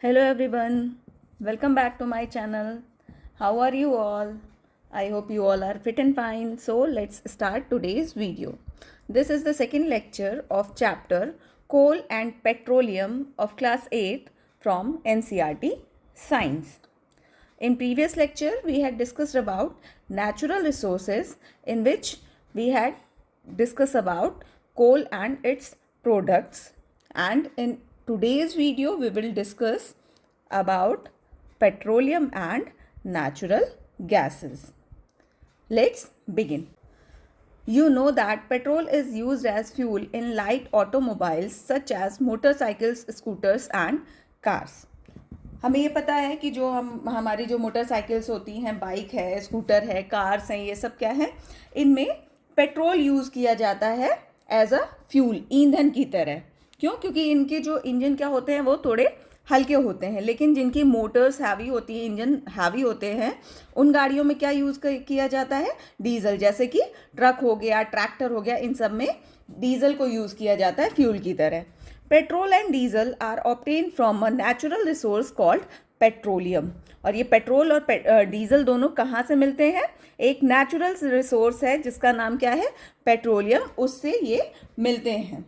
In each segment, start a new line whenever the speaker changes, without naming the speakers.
Hello everyone, welcome back to my channel. How are you all? I hope you all are fit and fine. So let's start today's video. This is the second lecture of chapter Coal and Petroleum of class 8 from NCERT Science. In previous lecture we had discussed about natural resources, in which we had discussed about coal and its products, and in today's video we will discuss about petroleum and natural gases. Let's begin. You know that petrol is used as fuel in light automobiles such as motorcycles, scooters and cars. हमें ये पता है कि जो हमारी जो motorcycles होती हैं, बाइक है, स्कूटर है, कार्स हैं, ये सब क्या है, इनमें पेट्रोल यूज़ किया जाता है एज अ फ्यूल, ईंधन की तरह। क्यों? क्योंकि इनके जो इंजन क्या होते हैं वो थोड़े हल्के होते हैं, लेकिन जिनकी मोटर्स हैवी होती हैं, इंजन हैवी होते हैं, उन गाड़ियों में क्या यूज़ किया जाता है? डीजल। जैसे कि ट्रक हो गया, ट्रैक्टर हो गया, इन सब में डीजल को यूज़ किया जाता है फ्यूल की तरह। Petrol and diesel are obtain from a natural resource called petroleum. और ये पेट्रोल और डीजल दोनों कहाँ से मिलते हैं? एक नेचुरल रिसोर्स है जिसका नाम क्या है? पेट्रोलियम, उससे ये मिलते हैं।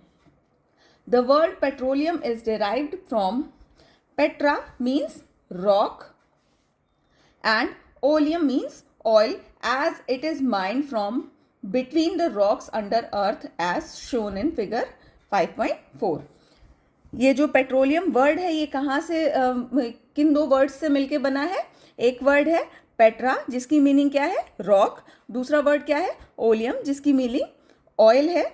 The word petroleum is derived from Petra means rock and oleum means oil, as it is mined from between the rocks under earth as shown in figure 5.4. ये जो पेट्रोलियम वर्ड है ये कहाँ से किन दो वर्ड्स से मिलके बना है? एक वर्ड है पेट्रा जिसकी मीनिंग क्या है? रॉक। दूसरा वर्ड क्या है? ओलियम जिसकी मीनिंग ऑयल है।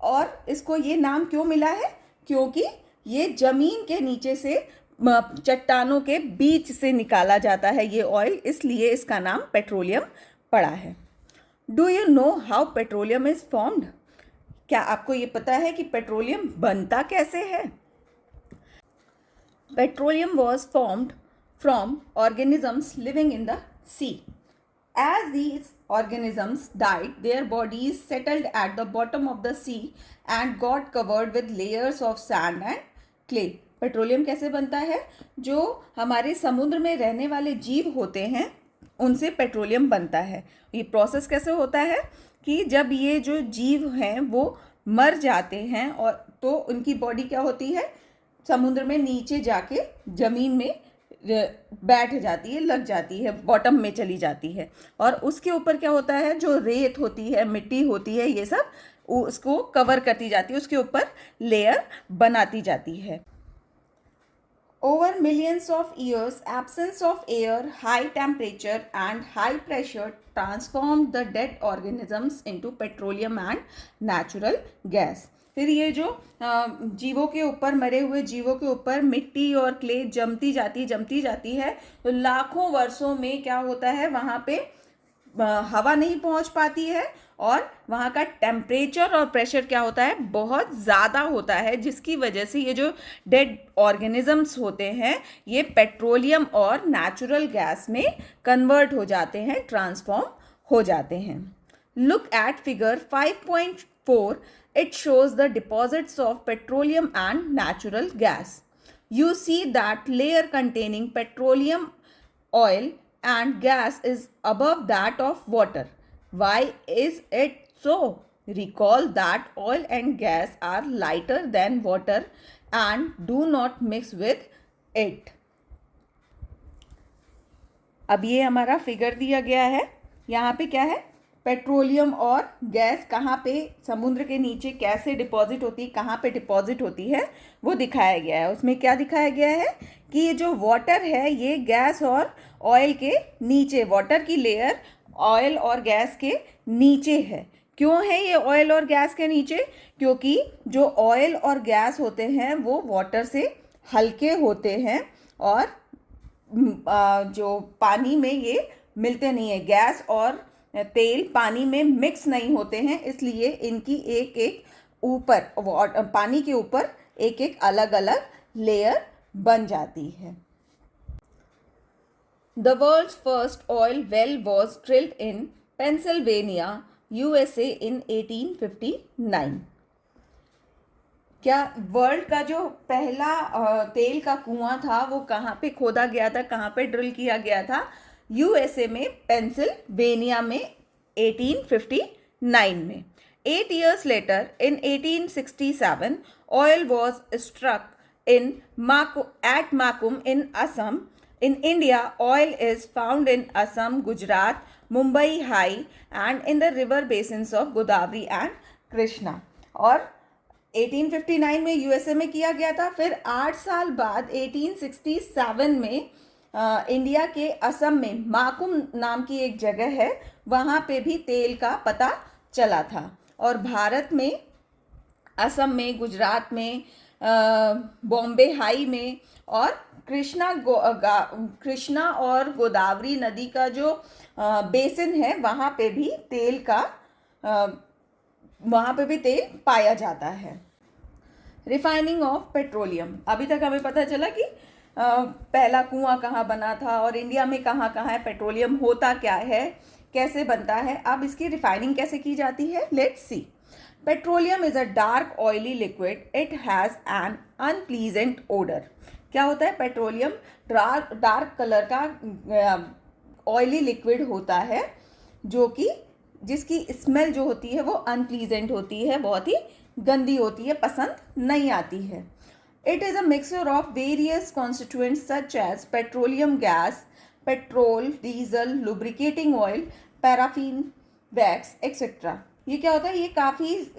और इसको ये नाम क्यों मिला है? क्योंकि ये जमीन के नीचे से, चट्टानों के बीच से निकाला जाता है ये ऑयल, इसलिए इसका नाम पेट्रोलियम पड़ा है। Do you know how petroleum is formed? क्या आपको ये पता है कि पेट्रोलियम बनता कैसे है? Petroleum was formed from organisms living in the sea. As these organisms died, their bodies settled at the bottom of the sea and got covered with layers of sand and clay. Petroleum कैसे बनता है? जो हमारे समुद्र में रहने वाले जीव होते हैं उनसे पेट्रोलियम बनता है। ये प्रोसेस कैसे होता है कि जब ये जो जीव हैं वो मर जाते हैं और तो उनकी बॉडी क्या होती है? समुद्र में नीचे जाके जमीन में बैठ जाती है, लग जाती है, बॉटम में चली जाती है, और उसके ऊपर क्या होता है? जो रेत होती है, मिट्टी होती है, ये सब उसको कवर करती जाती है, उसके ऊपर लेयर बनाती जाती है। Over millions of years, absence of air, high temperature and high pressure transformed the dead organisms into petroleum and natural gas. फिर ये जो जीवों के ऊपर, मरे हुए जीवों के ऊपर मिट्टी और क्ले जमती जाती है, तो लाखों वर्षों में क्या होता है? वहाँ पे हवा नहीं पहुँच पाती है और वहाँ का टेम्परेचर और प्रेशर क्या होता है? बहुत ज़्यादा होता है, जिसकी वजह से ये जो डेड ऑर्गेनिजम्स होते हैं ये पेट्रोलियम और नेचुरल गैस में कन्वर्ट हो जाते हैं, ट्रांसफॉर्म हो जाते हैं। Look at figure 5.4. It shows the deposits of petroleum and natural gas. You see that layer containing petroleum, oil and gas is above that of water. Why is it so? Recall that oil and gas are lighter than water and do not mix with it. अब ये हमारा figure दिया गया है, यहाँ पे क्या है? पेट्रोलियम और गैस कहाँ पे समुद्र के नीचे कैसे डिपॉजिट होती है, कहाँ पे डिपॉजिट होती है, वो दिखाया गया है। उसमें क्या दिखाया गया है कि ये जो वाटर है ये गैस और ऑयल के नीचे, वाटर की लेयर ऑयल और गैस के नीचे है। क्यों है ये ऑयल और गैस के नीचे? क्योंकि जो ऑयल और गैस होते हैं वो वाटर से हल्के होते हैं और जो पानी में ये मिलते नहीं है। गैस और तेल पानी में मिक्स नहीं होते हैं, इसलिए इनकी एक एक ऊपर, पानी के ऊपर एक एक अलग अलग लेयर बन जाती है। The world's first oil well was drilled in Pennsylvania, USA in 1859. क्या वर्ल्ड का जो पहला तेल का कुआं था वो कहाँ पे खोदा गया था, कहाँ पे ड्रिल किया गया था? यूएसए में, पेंसिल्वेनिया में, 1859 में. 8 years later, in 1867, oil was struck at Makum in Assam. In India, oil is found in Assam, Gujarat, Mumbai High, and in the river basins of Godavari and Krishna. और 1859 में USA में किया गया था. फिर 8 साल बाद 1867 में इंडिया के असम में माकुम नाम की एक जगह है, वहाँ पे भी तेल का पता चला था. और भारत में असम में, गुजरात में, बॉम्बे हाई में और कृष्णा और गोदावरी नदी का जो बेसिन है वहाँ पे भी तेल पाया जाता है. Refining of petroleum. अभी तक हमें पता चला कि पहला कुआं कहाँ बना था और इंडिया में कहाँ कहाँ है, पेट्रोलियम होता क्या है, कैसे बनता है. अब इसकी रिफाइनिंग कैसे की जाती है, let's see. Petroleum is a dark oily liquid. It has an unpleasant odour. क्या होता है? पेट्रोलियम डार्क कलर का ऑयली लिक्विड होता है जिसकी स्मेल जो होती है वो अनप्लीजेंट होती है, बहुत ही गंदी होती है, पसंद नहीं आती है. It is a mixture of various constituents such as petroleum gas, petrol, diesel, lubricating oil, paraffin, wax etcetera. ये क्या होता है? ये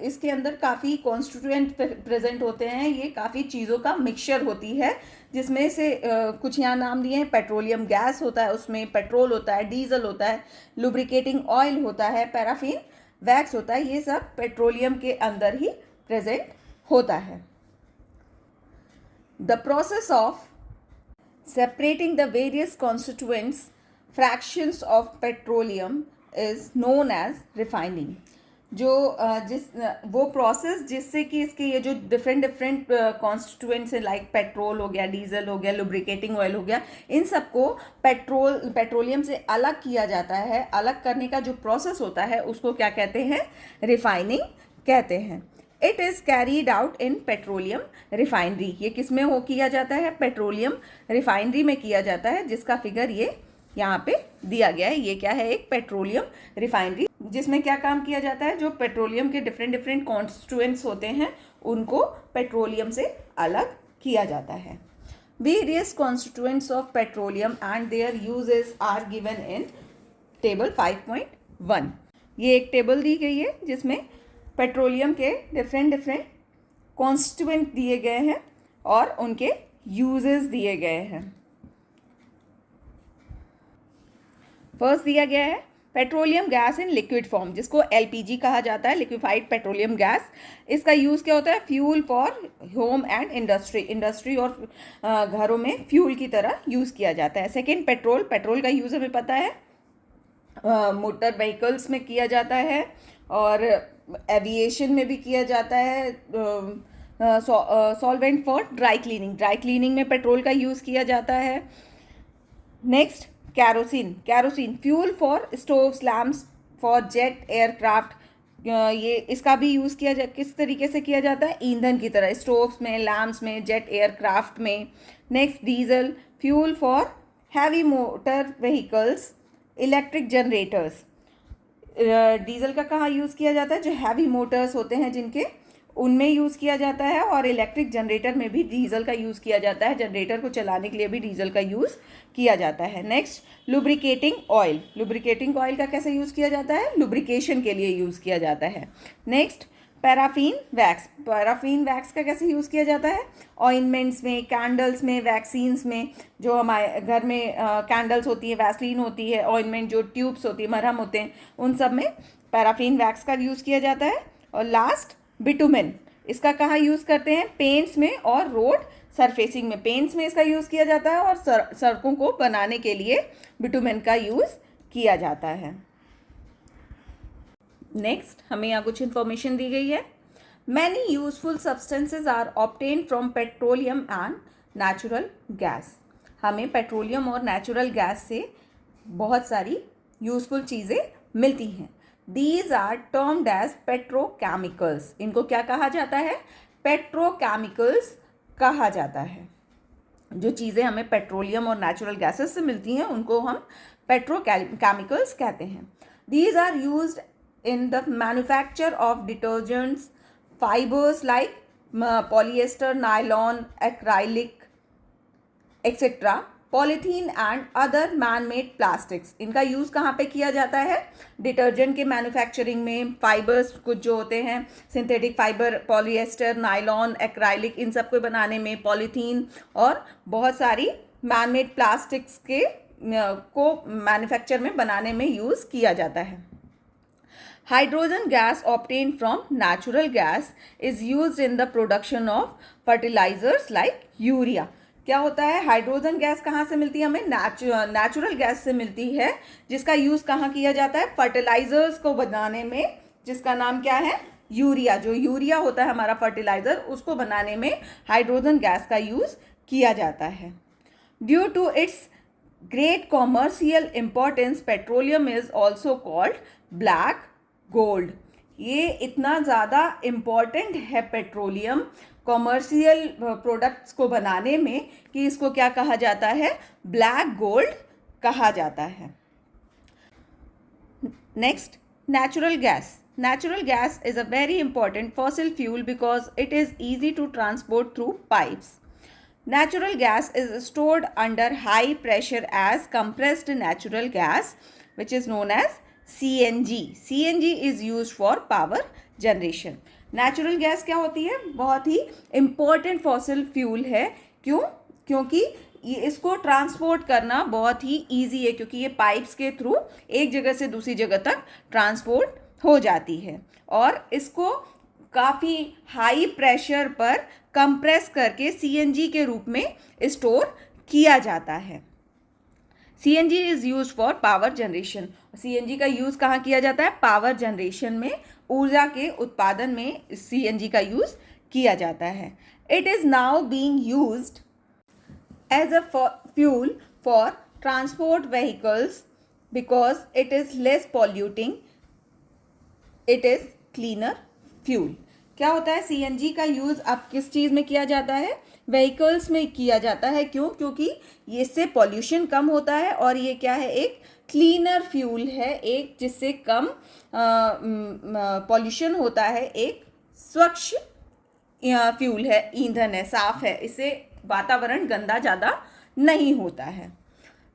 इसके अंदर काफ़ी कॉन्स्टिट्यूएंट प्रेजेंट होते हैं. ये काफ़ी चीज़ों का मिक्सचर होती है, जिसमें से कुछ यहाँ नाम दिए हैं. पेट्रोलियम गैस होता है, उसमें पेट्रोल होता है, डीजल होता है, लुब्रिकेटिंग ऑयल होता है, पैराफिन, वैक्स होता है. ये सब पेट्रोलियम के अंदर ही प्रेजेंट होता है. The process of separating the various constituents fractions of petroleum is known as refining. वो प्रोसेस जिससे कि इसके ये जो डिफरेंट कॉन्स्टिट्यूएंट्स हैं, लाइक पेट्रोल हो गया, डीजल हो गया, लुब्रिकेटिंग ऑयल हो गया, इन सबको पेट्रोलियम से अलग किया जाता है. अलग करने का जो प्रोसेस होता है उसको क्या कहते हैं? रिफाइनिंग कहते हैं. It is carried out in petroleum refinery. ये किस में किया जाता है? पेट्रोलियम रिफाइनरी में किया जाता है, जिसका फिगर ये यहाँ पे दिया गया है. ये क्या है? एक पेट्रोलियम रिफाइनरी, जिसमें क्या काम किया जाता है? जो पेट्रोलियम के डिफरेंट कॉन्स्टिट्यूएंट्स होते हैं उनको पेट्रोलियम से अलग किया जाता है. Various constituents of petroleum and their uses are given in table 5.1. ये एक टेबल दी गई है जिसमें पेट्रोलियम के डिफरेंट कॉन्स्टिट्यूएंट दिए गए हैं और उनके यूजेस दिए गए हैं. फर्स्ट दिया गया है petroleum gas in liquid form, जिसको एलपीजी कहा जाता है, लिक्विफाइड पेट्रोलियम गैस. इसका यूज़ क्या होता है? Fuel for home and industry और घरों में फ्यूल की तरह यूज़ किया जाता है. सेकेंड, पेट्रोल का यूज़ हमें पता है मोटर व्हीकल्स में किया जाता है और एविएशन में भी किया जाता है. सॉल्वेंट फॉर ड्राई क्लीनिंग में पेट्रोल का यूज़ किया जाता है. Next, kerosene fuel for stoves, lamps, for jet aircraft. ये इसका भी यूज़ किस तरीके से किया जाता है? ईंधन की तरह, स्टोव्स में, लैम्प्स में, जेट एयरक्राफ्ट में. Next, diesel fuel for heavy motor vehicles, electric generators. Diesel का कहाँ यूज़ किया जाता है? जो हैवी मोटर्स होते हैं जिनके, उनमें यूज़ किया जाता है. और इलेक्ट्रिक जनरेटर में भी डीजल का यूज़ किया जाता है. जनरेटर को चलाने के लिए भी डीजल का यूज़ किया जाता है. नेक्स्ट, लुब्रिकेटिंग ऑयल का कैसे यूज़ किया जाता है? लुब्रिकेशन के लिए यूज़ किया जाता है. नेक्स्ट, पैराफिन वैक्स का कैसे यूज़ किया जाता है? ऑइंटमेंट्स में, कैंडल्स में, वैक्सीन्स में. जो हमारे घर में कैंडल्स होती है, वैसलीन होती है, ऑइंटमेंट जो ट्यूब्स होती है, मरहम होते हैं, उन सब में पैराफिन वैक्स का यूज़ किया जाता है. और लास्ट, बिटुमेन. इसका कहाँ यूज़ करते हैं? पेंट्स में और रोड सरफेसिंग में. पेंट्स में इसका यूज़ किया जाता है और सड़कों को बनाने के लिए बिटुमेन का यूज़ किया जाता है. नेक्स्ट, हमें यहाँ कुछ इन्फॉर्मेशन दी गई है. Many useful substances are obtained from petroleum and natural gas. हमें पेट्रोलियम और नेचुरल गैस से बहुत सारी यूजफुल चीज़ें मिलती हैं. These are termed as petrochemicals. इनको क्या कहा जाता है? पेट्रोकेमिकल्स कहा जाता है। जो चीज़ें हमें पेट्रोलियम और नेचुरल गैसेस से मिलती हैं उनको हम पेट्रोकेमिकल्स कहते हैं। These are used in the manufacture of detergents, fibers like polyester, nylon, acrylic, etc., polythene and other man made plastics. इनका यूज़ कहाँ पे किया जाता है? डिटर्जेंट के मैन्युफैक्चरिंग में, फाइबर्स कुछ जो होते हैं synthetic fibre, polyester, nylon, acrylic, इन सब को बनाने में, पॉलीथीन और बहुत सारी मैन मेड प्लास्टिक्स के को मैन्युफैक्चर में बनाने में यूज़ किया जाता है। Hydrogen gas obtained from natural gas is used in the production of fertilizers like urea. क्या होता है? हाइड्रोजन गैस कहाँ से मिलती है हमें? नेचुरल गैस से मिलती है, जिसका यूज़ कहाँ किया जाता है? फर्टिलाइजर्स को बनाने में, जिसका नाम क्या है? यूरिया। जो यूरिया होता है हमारा फर्टिलाइजर, उसको बनाने में हाइड्रोजन गैस का यूज़ किया जाता है। Due to its great commercial importance, petroleum is also called black gold. ये इतना ज़्यादा इम्पॉर्टेंट है पेट्रोलियम कॉमर्शियल प्रोडक्ट्स को बनाने में कि इसको क्या कहा जाता है? ब्लैक गोल्ड कहा जाता है। Next, natural gas. Natural gas is a very important fossil fuel because it is easy to transport through pipes. Natural gas is stored under high pressure as compressed natural gas, which is known as CNG. CNG is used for power generation. Natural gas क्या होती है? बहुत ही important fossil fuel है। क्यों? क्योंकि ये इसको transport करना बहुत ही ईजी है, क्योंकि ये पाइप्स के थ्रू एक जगह से दूसरी जगह तक ट्रांसपोर्ट हो जाती है और इसको काफ़ी हाई प्रेशर पर कंप्रेस करके सीएनजी के रूप में स्टोर किया जाता है। CNG is use for power generation. CNG का यूज़ कहाँ किया जाता है? पावर जनरेशन में, ऊर्जा के उत्पादन में सीएनजी का यूज़ किया जाता है। It is now being used as a fuel for transport vehicles because it is less polluting, it is cleaner fuel. क्या होता है? सीएनजी का यूज़ अब किस चीज़ में किया जाता है? व्हीकल्स में किया जाता है। क्यों? क्योंकि इससे पॉल्यूशन कम होता है और ये क्या है? एक क्लीनर फ्यूल है, एक जिससे कम पॉल्यूशन होता है, एक स्वच्छ फ्यूल है, ईंधन है, साफ है, इससे वातावरण गंदा ज़्यादा नहीं होता है।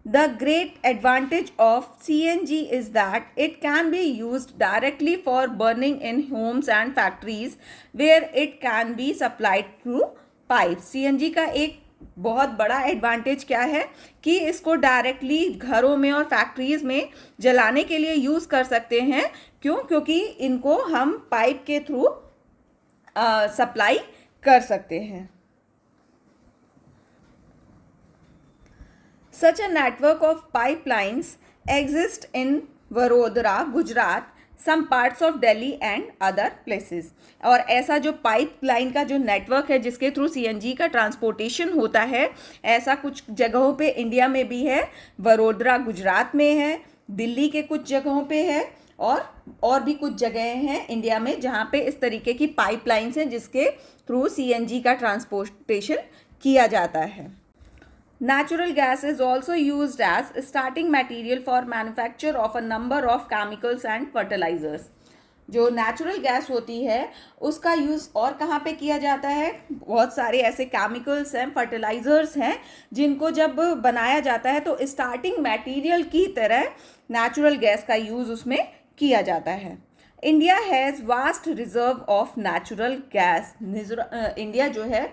The great advantage of CNG is that it can be used directly for burning in homes and factories where it can be supplied through pipes. CNG का एक बहुत बड़ा एडवांटेज क्या है कि इसको डायरेक्टली घरों में और फैक्ट्रीज में जलाने के लिए यूज़ कर सकते हैं। क्यों? क्योंकि इनको हम पाइप के थ्रू सप्लाई कर सकते हैं। Such a network of pipelines exists in Vadodara, Gujarat, some parts of Delhi and other places. और ऐसा जो पाइपलाइन का जो नेटवर्क है जिसके थ्रू सीएनजी का ट्रांसपोर्टेशन होता है, ऐसा कुछ जगहों पे इंडिया में भी है। वडोदरा गुजरात में है, दिल्ली के कुछ जगहों पे है और भी कुछ जगह हैं इंडिया में जहाँ पे इस तरीके की पाइपलाइंस हैं जिसके थ्रू सीएनजी का ट्रांसपोर्टेशन किया जाता है। Natural gas is also used as starting material for manufacture of a number of chemicals and fertilizers. जो नेचुरल गैस होती है उसका यूज़ और कहाँ पे किया जाता है? बहुत सारे ऐसे केमिकल्स हैं, फर्टिलाइजर्स हैं जिनको जब बनाया जाता है तो स्टार्टिंग मटेरियल की तरह नेचुरल गैस का यूज़ उसमें किया जाता है। India has vast reserve of natural gas. India जो है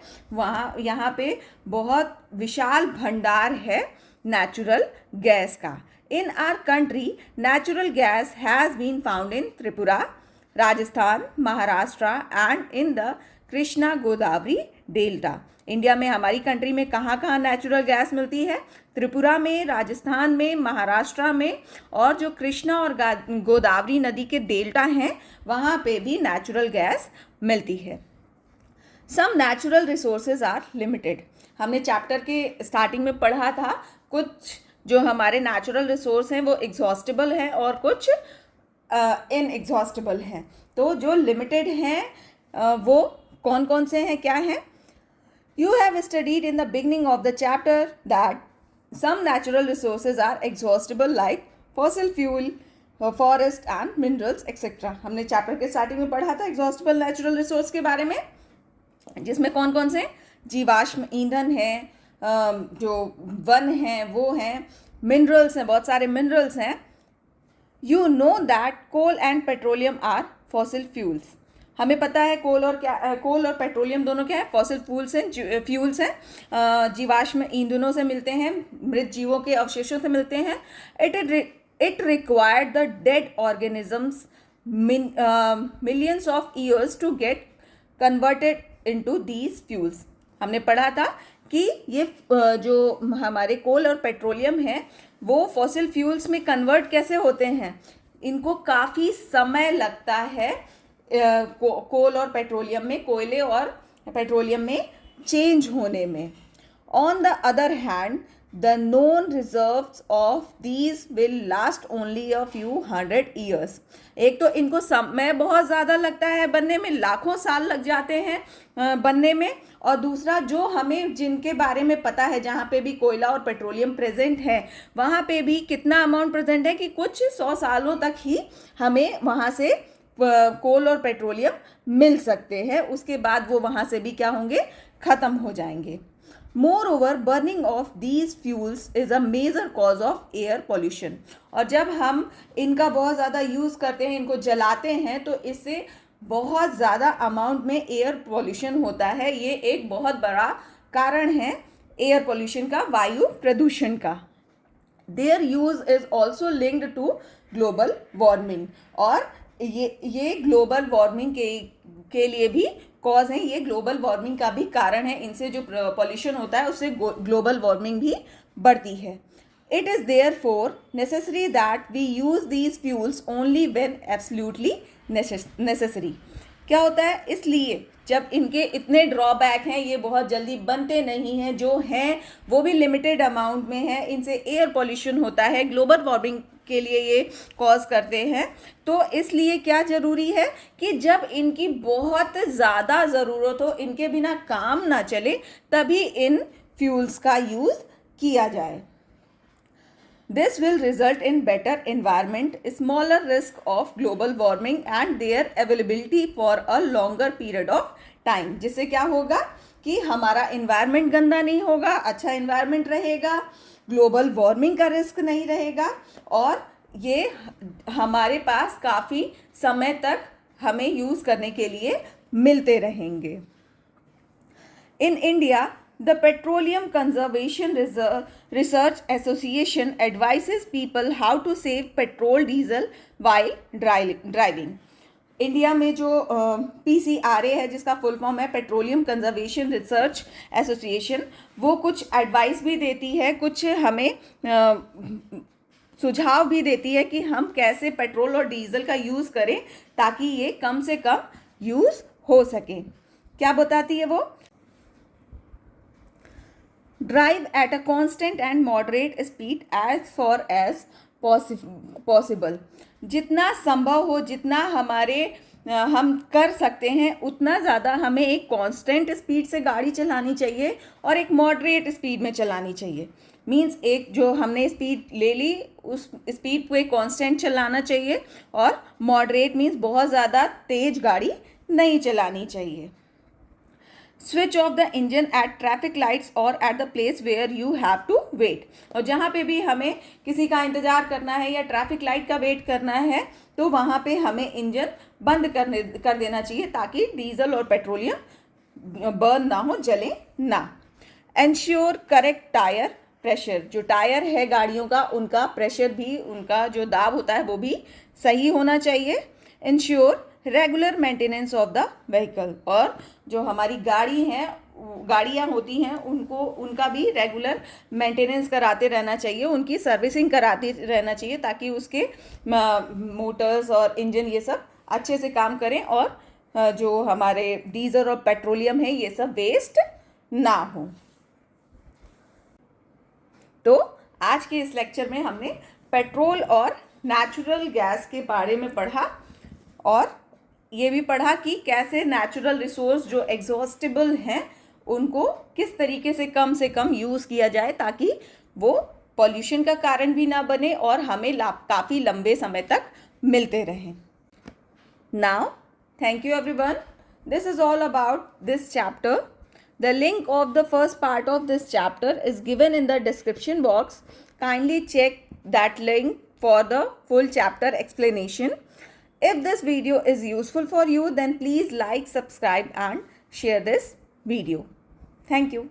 यहाँ पे बहुत विशाल भंडार है नेचुरल गैस का। In our country natural gas has been found in Tripura, Rajasthan, Maharashtra and in the Krishna Godavari delta. India में, हमारी कंट्री में कहाँ कहाँ नेचुरल गैस मिलती है? त्रिपुरा में, राजस्थान में, महाराष्ट्र में, और जो कृष्णा और गोदावरी नदी के डेल्टा हैं वहाँ पे भी नेचुरल गैस मिलती है। Some natural resources are limited. हमने चैप्टर के स्टार्टिंग में पढ़ा था कुछ जो हमारे नेचुरल रिसोर्स हैं वो एग्जॉस्टेबल हैं और कुछ इनएग्जॉस्टेबल हैं। तो जो लिमिटेड हैं वो कौन कौन से हैं, क्या हैं? You have studied in the beginning of the chapter that some natural resources are exhaustible like fossil fuel, forest and minerals etc. हमने चैप्टर के स्टार्टिंग में पढ़ा था exhaustible natural resource के बारे में, जिसमें कौन कौन से? जीवाश्म ईंधन है, जो वन हैं वो हैं, मिनरल्स हैं, बहुत सारे मिनरल्स हैं. You know that coal and petroleum are fossil fuels. हमें पता है कोल और पेट्रोलियम दोनों क्या है? फॉसिल फ्यूल्स हैं, जीवाश्म ईंधनों से मिलते हैं, मृत जीवों के अवशेषों से मिलते हैं. It required the dead organisms millions of years to get converted into these fuels. हमने पढ़ा था कि ये जो हमारे कोल और पेट्रोलियम है वो फॉसिल फ्यूल्स में कन्वर्ट कैसे होते हैं. इनको काफ़ी समय लगता है कोल और पेट्रोलियम में, कोयले और पेट्रोलियम में चेंज होने में. On the other hand the known reserves of these will last only a few 100 years. एक तो इनको समय बहुत ज़्यादा लगता है बनने में, लाखों साल लग जाते हैं बनने में, और दूसरा जो हमें जिनके बारे में पता है, जहाँ पे भी कोयला और पेट्रोलियम प्रेजेंट है वहाँ पे भी कितना अमाउंट प्रेजेंट है कि कुछ 100 सालों तक ही हमें वहाँ से कोल और पेट्रोलियम मिल सकते हैं. उसके बाद वो वहाँ से भी क्या होंगे? ख़त्म हो जाएंगे. Moreover burning of these fuels is a major cause of air pollution. और जब हम इनका बहुत ज़्यादा यूज़ करते हैं, इनको जलाते हैं, तो इससे बहुत ज़्यादा अमाउंट में एयर पॉल्यूशन होता है. ये एक बहुत बड़ा कारण है एयर पॉल्यूशन का, वायु प्रदूषण का. Their use is also linked to global warming. और ये ग्लोबल वार्मिंग के लिए भी कॉज है, ये ग्लोबल वार्मिंग का भी कारण है. इनसे जो पॉल्यूशन होता है उससे ग्लोबल वार्मिंग भी बढ़ती है. It is therefore necessary that we use these fuels only when absolutely necessary. क्या होता है? इसलिए जब इनके इतने ड्रॉबैक हैं, ये बहुत जल्दी बनते नहीं हैं, जो हैं वो भी लिमिटेड अमाउंट में है, इनसे एयर पॉल्यूशन होता है, ग्लोबल वार्मिंग के लिए ये कॉज करते हैं. तो इसलिए क्या ज़रूरी है कि जब इनकी बहुत ज़्यादा ज़रूरत हो, इनके बिना काम ना चले, तभी इन फ्यूल्स का यूज़ किया जाए. This will result in better environment, smaller risk of global warming and their availability for a longer period of time. जिससे क्या होगा कि हमारा इन्वायरमेंट गंदा नहीं होगा, अच्छा इन्वायरमेंट रहेगा, ग्लोबल वार्मिंग का रिस्क नहीं रहेगा, और ये हमारे पास काफ़ी समय तक हमें यूज़ करने के लिए मिलते रहेंगे. In India, the Petroleum Conservation Research Association advises people how to save petrol diesel while driving. India में जो PCRA है, जिसका फुल फॉर्म है पेट्रोलियम कंजर्वेशन रिसर्च एसोसिएशन, वो कुछ एडवाइस भी देती है, कुछ हमें सुझाव भी देती है कि हम कैसे पेट्रोल और डीजल का यूज़ करें ताकि ये कम से कम यूज़ हो सके. क्या बताती है वो? Drive at a constant and moderate speed as far as possible. जितना संभव हो, जितना हम कर सकते हैं, उतना ज़्यादा हमें एक कांस्टेंट स्पीड से गाड़ी चलानी चाहिए और एक मॉडरेट स्पीड में चलानी चाहिए. मींस एक जो हमने स्पीड ले ली, उस स्पीड को एक कांस्टेंट चलाना चाहिए, और मॉडरेट मींस बहुत ज़्यादा तेज़ गाड़ी नहीं चलानी चाहिए. Switch off the engine at traffic lights और at the place where you have to wait. और जहाँ पे भी हमें किसी का इंतज़ार करना है या ट्रैफिक लाइट का वेट करना है, तो वहाँ पे हमें इंजन बंद कर देना चाहिए ताकि डीजल और पेट्रोलियम बर्न ना हो, जले ना. Ensure correct tyre pressure. जो टायर है गाड़ियों का, उनका प्रेशर भी, उनका जो दाब होता है वो भी सही होना चाहिए. Ensure regular maintenance of the vehicle. और जो हमारी गाड़ियाँ होती हैं, उनका भी रेगुलर मेंटेनेंस कराते रहना चाहिए, उनकी सर्विसिंग कराते रहना चाहिए ताकि उसके मोटर्स और इंजन ये सब अच्छे से काम करें, और जो हमारे डीजल और पेट्रोलियम है ये सब वेस्ट ना हो. तो आज के इस लेक्चर में हमने पेट्रोल और नेचुरल गैस के बारे में पढ़ा, और ये भी पढ़ा कि कैसे नेचुरल रिसोर्स जो एग्जॉस्टेबल हैं उनको किस तरीके से कम यूज़ किया जाए ताकि वो पॉल्यूशन का कारण भी ना बने और हमें काफ़ी लंबे समय तक मिलते रहें. Now, thank you everyone. This is all about this chapter. The link of the first part of this chapter is given in the description box. Kindly check that link for the full chapter explanation. If this video is useful for you, then please like, subscribe and share this video. Thank you.